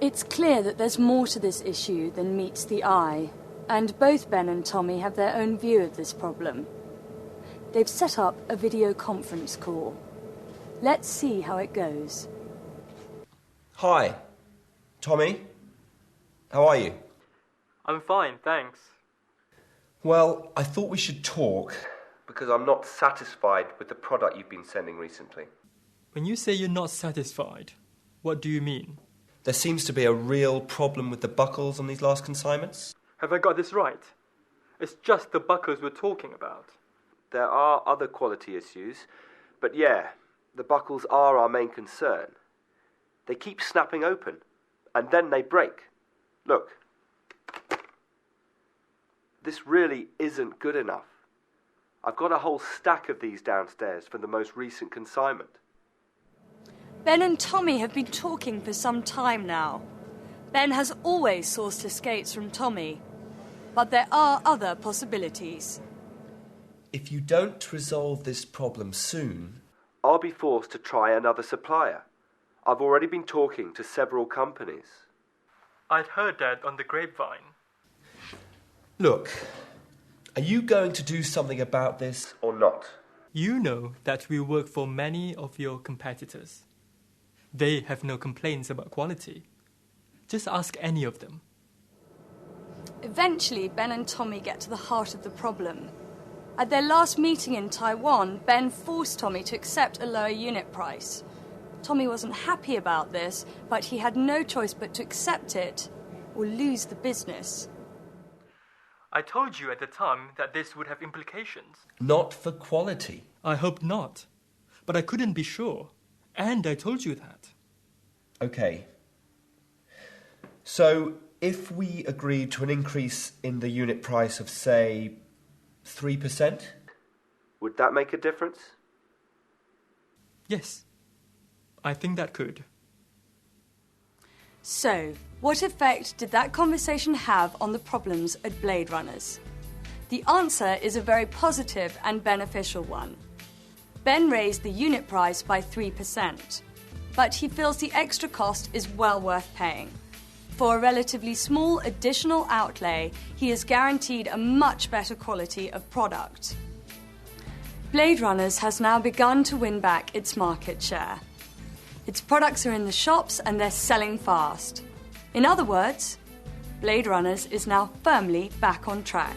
It's clear that there's more to this issue than meets the eye, and both Ben and Tommy have their own view of this problem. They've set up a video conference call. Let's see how it goes. Hi, Tommy. How are you? I'm fine, thanks. Well, I thought we should talk because I'm not satisfied with the product you've been sending recently. When you say you're not satisfied, what do you mean? There seems to be a real problem with the buckles on these last consignments. Have I got this right? It's just the buckles we're talking about. There are other quality issues, but yeah, the buckles are our main concern. They keep snapping open, and then they break. Look. This really isn't good enough. I've got a whole stack of these downstairs from the most recent consignment. Ben and Tommy have been talking for some time now. Ben has always sourced his skates from Tommy, but there are other possibilities. If you don't resolve this problem soon, I'll be forced to try another supplier. I've already been talking to several companies. I'd heard that on the grapevine. Look, are you going to do something about this or not? You know that we work for many of your competitors. They have no complaints about quality. Just ask any of them. Eventually, Ben and Tommy get to the heart of the problem. At their last meeting in Taiwan, Ben forced Tommy to accept a lower unit price. Tommy wasn't happy about this, but he had no choice but to accept it or lose the business. I told you at the time that this would have implications. Not for quality. I hope not. But I couldn't be sure. And I told you that. Okay. So, if we agreed to an increase in the unit price of, say, 3%, would that make a difference? Yes. I think that could. So, what effect did that conversation have on the problems at Blade Runners? The answer is a very positive and beneficial one. Ben raised the unit price by 3%, but he feels the extra cost is well worth paying. For a relatively small additional outlay, he is guaranteed a much better quality of product. Blade Runners has now begun to win back its market share. Its products are in the shops and they're selling fast. In other words, Blade Runners is now firmly back on track.